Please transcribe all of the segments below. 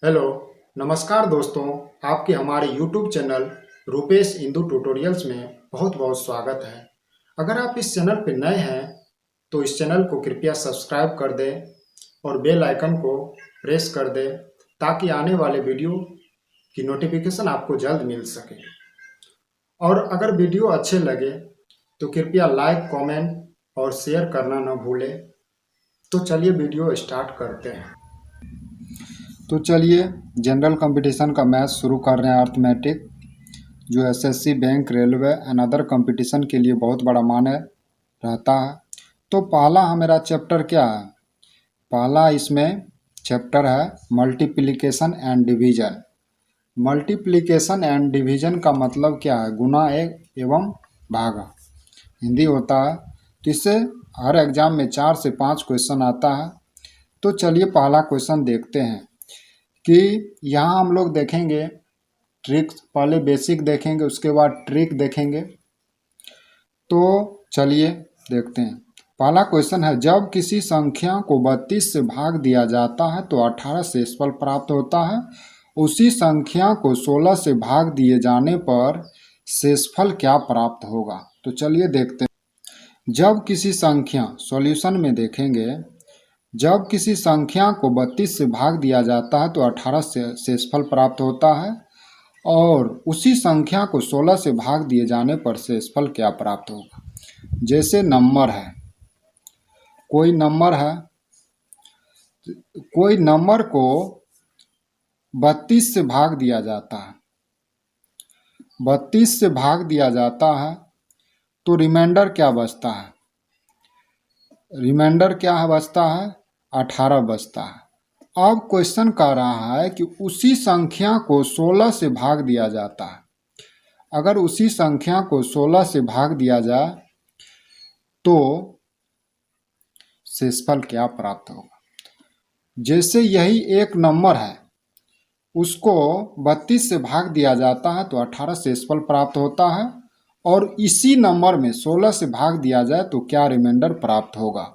Hello, नमस्कार दोस्तों। आपके हमारे YouTube channel Rupesh Indu tutorials में बहुत बहुत स्वागत है। अगर आप इस चैनल पर नए हैं तो इस चैनल को कृपया सब्सक्राइब कर दें और बेल आइकन को प्रेस कर दें ताकि आने वाले वीडियो की नोटिफिकेशन आपको जल्द मिल सके। और अगर वीडियो अच्छे लगे तो कृपया लाइक, कमेंट और शेयर करना न भूलें। तो चलिए वीडियो स्टार्ट करते हैं। तो चलिए जनरल कंपटीशन का मैथ शुरू कर रहे हैं। अर्थमेटिक जो SSC, bank, railway and other competition के लिए बहुत बड़ा मान्य रहता है। तो पहला मेरा चैप्टर क्या है? पहला इसमें चैप्टर है multiplication and division. Multiplication and division का मतलब क्या है? गुना एवं भागा हिंदी होता है। तो इससे हर एग्जाम में 4 से 5 क्वेश्चन आता है। तो चलिए पहला क्वेश्चन देखते हैं कि यहाँ हम लोग देखेंगे ट्रिक्स। पहले बेसिक देखेंगे, उसके बाद ट्रिक देखेंगे। तो चलिए देखते हैं। पहला क्वेश्चन है, जब किसी संख्या को 32 से भाग दिया जाता है तो 18 शेषफल प्राप्त होता है। उसी संख्या को 16 से भाग दिए जाने पर शेषफल क्या प्राप्त होगा? तो चलिए देखते हैं। जब किसी संख्या, सॉल्यूशन में देखेंगे, जब किसी संख्या को 32 से भाग दिया जाता है तो 18 से शेषफल प्राप्त होता है और उसी संख्या को 16 से भाग दिए जाने पर शेषफल क्या प्राप्त होगा? जैसे नंबर है, कोई नंबर को 32 से भाग दिया जाता है, 32 से भाग दिया जाता है तो रिमाइंडर क्या बचता है? रिमाइंडर क्या बचता है? 18 बचता है। अब क्वेश्चन कह रहा है कि उसी संख्या को 16 से भाग दिया जाता है। अगर उसी संख्या को 16 से भाग दिया जाए तो शेषफल क्या प्राप्त होगा? जैसे यही एक नंबर है, उसको 32 से भाग दिया जाता है तो 18 शेषफल प्राप्त होता है और इसी नंबर में 16 से भाग दिया जाए तो क्या रिमाइंडर प्राप्त होगा,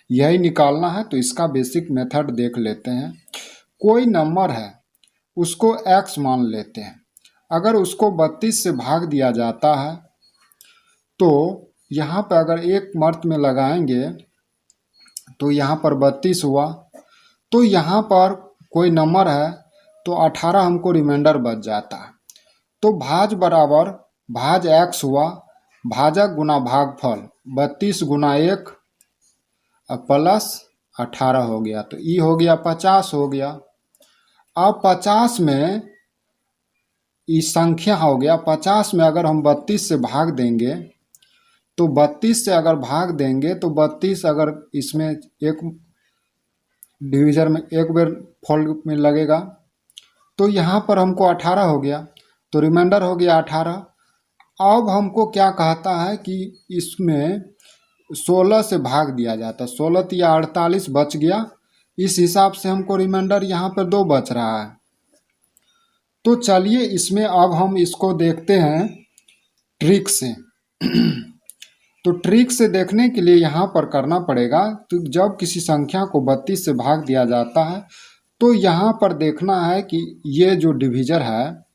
यही निकालना है। तो इसका बेसिक मेथड देख लेते हैं। कोई नंबर है, उसको x मान लेते हैं। अगर उसको 32 से भाग दिया जाता है तो यहाँ पर अगर एक मर्त में लगाएंगे तो यहाँ पर 32 हुआ। तो यहाँ पर कोई नंबर है तो 18 हमको रिमाइंडर बच जाता है। तो भाज बराबर भाज x हुआ, भाजक गुना भागफल 32 गुना 1 प्लस 18 हो गया। तो ई हो गया 50 हो गया। अब 50 में इस संख्या हो गया, 50 में अगर हम 32 से भाग देंगे तो 32 से अगर भाग देंगे तो 32 अगर इसमें एक डिवीजन में एक बार फोल्ड में लगेगा तो यहाँ पर हमको 18 हो गया। तो रिमाइंडर हो गया 18। अब हमको क्या कहता है कि इसमें 16 से भाग दिया जाता है। 16 या 48 बच गया। इस हिसाब से हमको रिमाइंडर यहाँ पर 2 बच रहा है। तो चलिए इसमें अब हम इसको देखते हैं ट्रिक से। तो ट्रिक से देखने के लिए यहाँ पर करना पड़ेगा, तो जब किसी संख्या को 32 से भाग दिया जाता है तो यहाँ पर देखना है कि ये जो डिवीजर है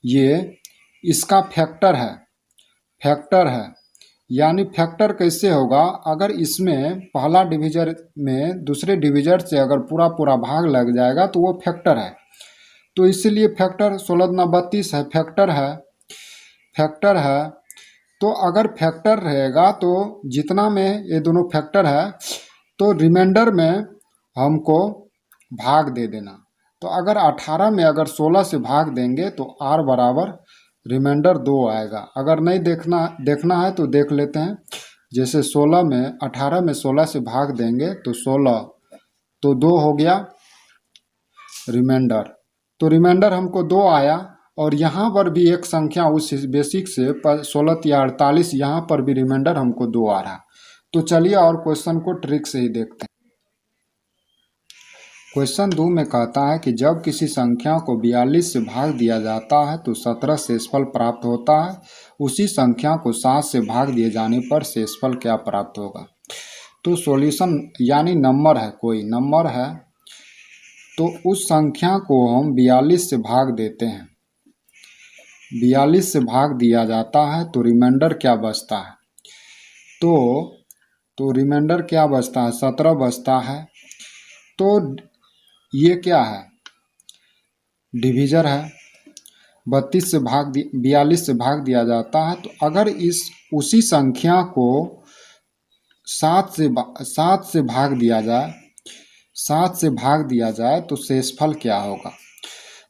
ये इसका फैक्टर है। यानी फैक्टर कैसे होगा? अगर इसमें पहला डिवीजर में दूसरे डिवीजर से अगर पूरा भाग लग जाएगा तो वो फैक्टर है। तो इसीलिए फैक्टर 16 गुना 32 है, फैक्टर है। तो अगर फैक्टर रहेगा तो जितना में ये दोनों फैक्टर है तो रिमाइंडर में हमको भाग दे देना। तो अगर 18 में अगर 16 से भाग देंगे तो r बराबर रिमाइंडर 2 आएगा। अगर नहीं देखना है तो देख लेते हैं। जैसे 18 में 16 से भाग देंगे तो 16, तो 2 हो गया रिमाइंडर। तो रिमाइंडर हमको 2 आया और यहाँ पर भी एक संख्या उस बेसिक से 16 या 48, यहाँ पर भी रिमाइंडर हमको 2 आ रहा। तो चलिए और क्वेश्चन को ट्रिक से ही देखते हैं। क्वेश्चन 2 में कहता है कि जब किसी संख्या को 42 से भाग दिया जाता है तो 17 शेषफल प्राप्त होता है। उसी संख्या को 7 से भाग दिए जाने पर शेषफल क्या प्राप्त होगा? तो सॉल्यूशन यानी नंबर है, कोई नंबर है तो उस संख्या को हम 42 से भाग देते हैं, 42 से भाग दिया जाता है तो रिमाइंडर क्या बचता है, तो रिमाइंडर क्या बचता है, 17 बचता है। तो ये क्या है, डिवीजर है, 42 से भाग दिया जाता है। तो अगर उसी संख्या को 7 से भाग दिया जाए, 7 से भाग दिया जाए तो शेषफल क्या होगा।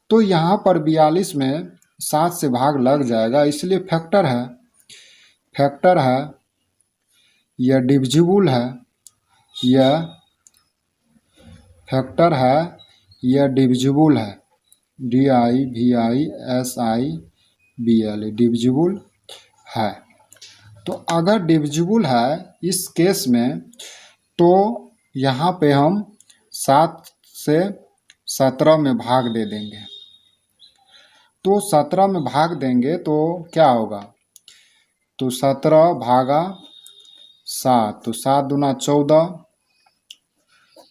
तो यहाँ पर 42 में 7 से भाग लग जाएगा, इसलिए फैक्टर है, यह डिविजिबल है, यह फैक्टर है, यह डिविजिबल है, DIVISIBL डिविजिबल है। तो अगर डिविजिबल है इस केस में, तो यहाँ पे हम 7 से 17 में भाग दे देंगे। तो 17 में भाग देंगे तो क्या होगा, तो 17 भागा 7, तो 7 दूना 14,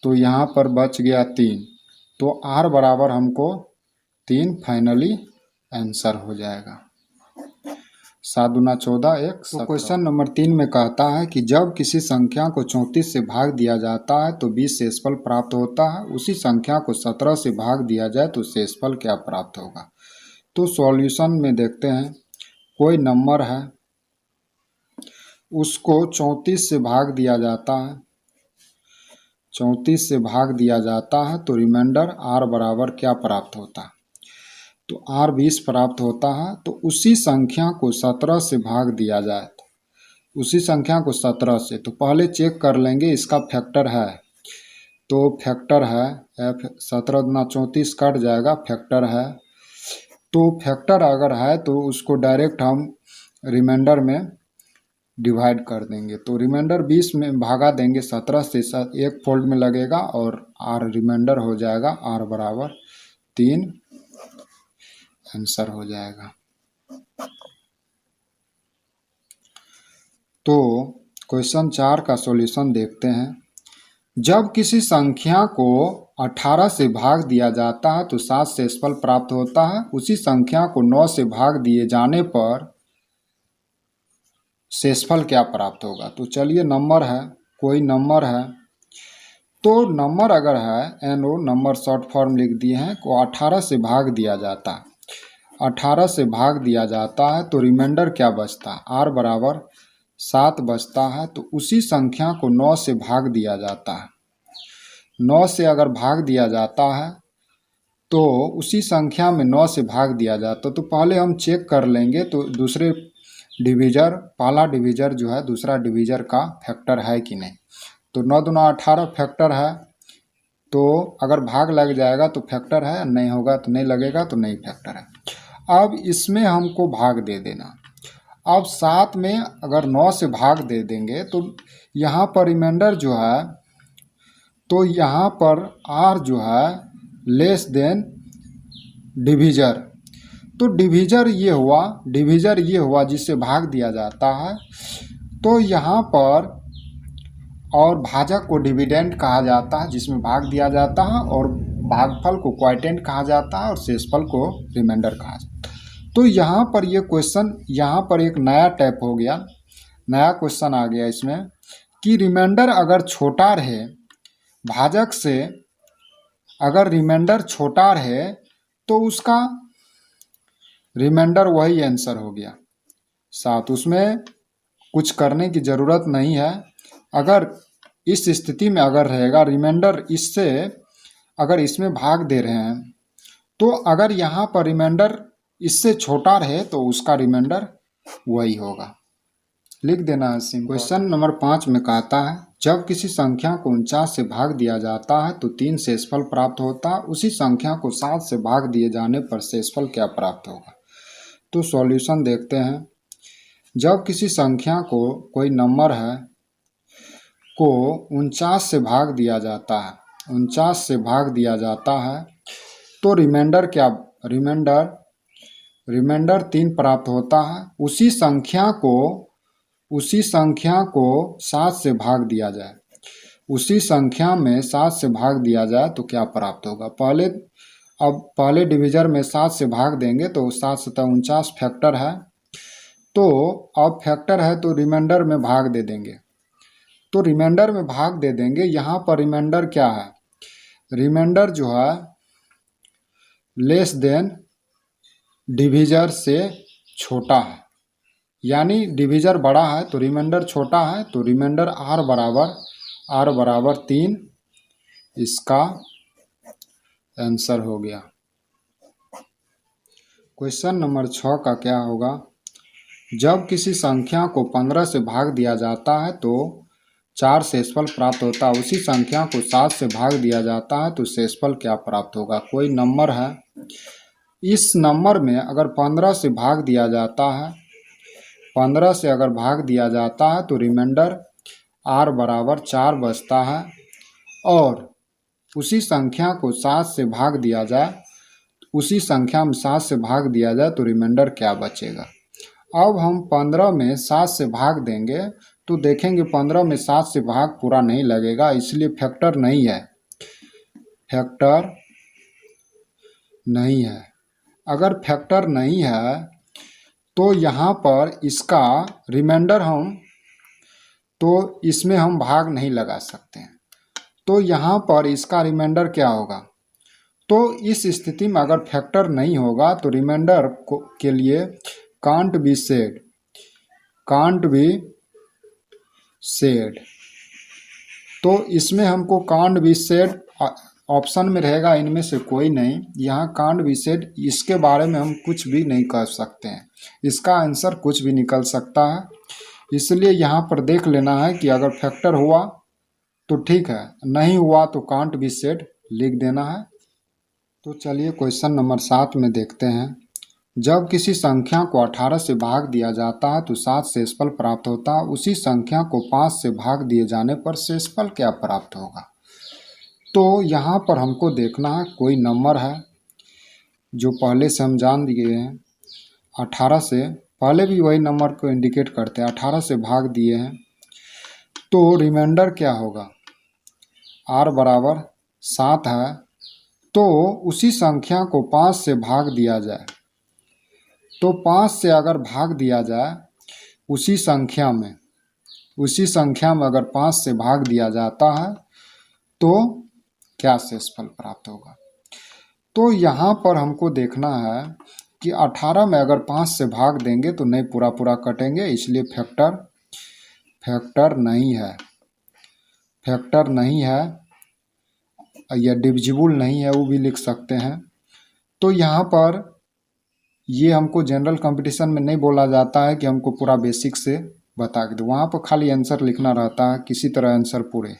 तो यहाँ पर बच गया 3, तो R बराबर हमको 3 फाइनली आंसर हो जाएगा। 7 दूना 14 1। तो क्वेश्चन नंबर 3 में कहता है कि जब किसी संख्या को 34 से भाग दिया जाता है तो 20 शेषफल प्राप्त होता है, उसी संख्या को 17 से भाग दिया जाए तो शेषफल क्या प्राप्त होगा। तो सॉल्यूशन में देखते हैं, कोई नंबर है उसको 34 से भाग दिया जाता है, 34 से भाग दिया जाता है तो रिमाइंडर R बराबर क्या प्राप्त होता है, तो R 20 प्राप्त होता है। तो उसी संख्या को 17 से भाग दिया जाए, उसी संख्या को 17 से, तो पहले चेक कर लेंगे इसका फैक्टर है, तो फैक्टर है F, 17 दूना 34 कट जाएगा, फैक्टर है। तो फैक्टर अगर है तो उसको डायरेक्ट हम रिमाइंडर में डिवाइड कर देंगे, तो रिमाइंडर 20 में भागा देंगे 17 से, एक फोल्ड में लगेगा और R रिमाइंडर हो जाएगा, R बराबर 3 आंसर हो जाएगा। तो क्वेश्चन 4 का सॉल्यूशन देखते हैं। जब किसी संख्या को 18 से भाग दिया जाता है तो 7 शेषफल प्राप्त होता है, उसी संख्या को 9 से भाग दिए जाने पर शेषफल क्या प्राप्त होगा। तो चलिए नंबर है, कोई नंबर है, तो नंबर अगर है NO, नंबर शॉर्ट फॉर्म लिख दिए हैं, को 18 से भाग दिया जाता है, 18 से भाग दिया जाता है तो रिमाइंडर क्या बचता है, R बराबर 7 बचता है। तो उसी संख्या को 9 से भाग दिया जाता है, 9 से अगर भाग दिया जाता है तो उसी संख्या में 9 से भाग दिया जाता है, तो पहले हम चेक कर लेंगे तो दूसरे डिवीजर, पहला डिवीजर जो है दूसरा डिवीजर का फैक्टर है कि नहीं। तो 9 दूना 18 फैक्टर है, तो अगर भाग लग जाएगा तो फैक्टर है, नहीं होगा तो नहीं लगेगा तो नहीं फैक्टर है। अब इसमें हमको भाग दे देना, अब 7 में अगर 9 से भाग दे देंगे तो यहाँ पर रिमाइंडर जो है, तो यहाँ पर R जो है लेस देन डिवीजर, तो डिवीजर ये हुआ जिससे भाग दिया जाता है। तो यहाँ पर और भाजक को डिविडेंड कहा जाता है जिसमें भाग दिया जाता है, और भागफल को क्वोटिएंट कहा जाता है, और शेषफल को रिमाइंडर कहा जाता है। तो यहाँ पर ये क्वेश्चन, यहाँ पर एक नया टाइप हो गया, नया क्वेश्चन आ गया इसमें कि रिमाइंडर अगर छोटा रहे भाजक से, अगर रिमाइंडर छोटा रहे तो उसका रिमाइंडर वही आंसर हो गया 7, उसमें कुछ करने की ज़रूरत नहीं है। अगर इस स्थिति में अगर रहेगा रिमाइंडर, इससे अगर इसमें भाग दे रहे हैं तो अगर यहाँ पर रिमाइंडर इससे छोटा रहे तो उसका रिमाइंडर वही होगा, लिख देना है सिंपल। क्वेश्चन नंबर 5 में कहता है जब किसी संख्या को 49 से भाग दिया जाता है तो 3 शेषफल प्राप्त होता है, उसी संख्या को 7 से भाग दिए जाने पर शेषफल क्या प्राप्त होगा। तो सॉल्यूशन देखते हैं। जब किसी संख्या को, कोई नंबर है, को 49 से भाग दिया जाता है, 49 से भाग दिया जाता है तो रिमाइंडर क्या, रिमाइंडर 3 प्राप्त होता है। उसी संख्या को 7 से भाग दिया जाए उसी संख्या में 7 से भाग दिया जाए तो क्या प्राप्त होगा। पहले डिविजर में 7 से भाग देंगे तो 7 सत्ता 49 फैक्टर है, तो अब फैक्टर है तो रिमाइंडर में भाग दे देंगे। तो रिमाइंडर में भाग दे देंगे, यहाँ पर रिमाइंडर क्या है, रिमाइंडर जो है लेस देन डिविजर से छोटा है, यानी डिविजर बड़ा है तो रिमाइंडर छोटा है, तो रिमाइंडर r बराबर 3 इसका आंसर हो गया। क्वेश्चन नंबर 6 का क्या होगा, जब किसी संख्या को 15 से भाग दिया जाता है तो 4 शेषफल प्राप्त होता है, उसी संख्या को 7 से भाग दिया जाता है तो शेषफल क्या प्राप्त होगा। कोई नंबर है, इस नंबर में अगर 15 से भाग दिया जाता है, 15 से अगर भाग दिया जाता है तो रिमाइंडर r बराबर 4 बचता है, और उसी संख्या को 7 से भाग दिया जाए, उसी संख्या में 7 से भाग दिया जाए तो रिमाइंडर क्या बचेगा। अब हम 15 में 7 से भाग देंगे तो देखेंगे 15 में 7 से भाग पूरा नहीं लगेगा, इसलिए फैक्टर नहीं है, फैक्टर नहीं है। अगर फैक्टर नहीं है तो यहाँ पर इसका रिमाइंडर तो इसमें हम भाग नहीं लगा सकते हैं, तो यहाँ पर इसका रिमाइंडर क्या होगा। तो इस स्थिति में अगर फैक्टर नहीं होगा तो रिमाइंडर के लिए कांट बी सेड, तो इसमें हमको कांट बी सेड ऑप्शन में रहेगा, इनमें से कोई नहीं, यहाँ कांट बी सेड, इसके बारे में हम कुछ भी नहीं कर सकते हैं, इसका आंसर कुछ भी निकल सकता है। इसलिए यहाँ पर देख लेना है कि अगर फैक्टर हुआ तो ठीक है, नहीं हुआ तो कांट बी सेड लिख देना है। तो चलिए क्वेश्चन नंबर 7 में देखते हैं, जब किसी संख्या को 18 से भाग दिया जाता है तो 7 शेषफल प्राप्त होता है, उसी संख्या को 5 से भाग दिए जाने पर शेषफल क्या प्राप्त होगा। तो यहाँ पर हमको देखना है, कोई नंबर है जो पहले से हम जान दिए हैं, 18 से पहले भी वही नंबर को इंडिकेट करते हैं, 18 से भाग दिए हैं, तो रिमाइंडर क्या होगा, r बराबर 7 है, तो उसी संख्या को 5 से भाग दिया जाए, तो 5 से अगर भाग दिया जाए उसी संख्या में अगर 5 से भाग दिया जाता है तो क्या शेषफल प्राप्त होगा। तो यहाँ पर हमको देखना है कि 18 में अगर 5 से भाग देंगे तो नहीं पूरा कटेंगे, इसलिए फैक्टर नहीं है या डिविजिबल नहीं है, वो भी लिख सकते हैं। तो यहाँ पर ये हमको जनरल कंपटीशन में नहीं बोला जाता है कि हमको पूरा बेसिक से बता के दो, वहाँ पर खाली आंसर लिखना रहता है, किसी तरह आंसर पूरे।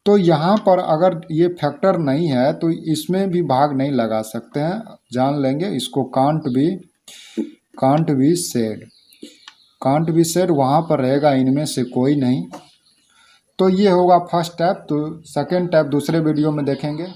तो यहाँ पर अगर ये फैक्टर नहीं है तो इसमें भी भाग नहीं लगा सकते हैं, जान लेंगे इसको, कांट बी सेड वहाँ पर रहेगा, इनमें से कोई नहीं। तो ये होगा फर्स्ट टैप, तो सेकंड टैप दूसरे वीडियो में देखेंगे।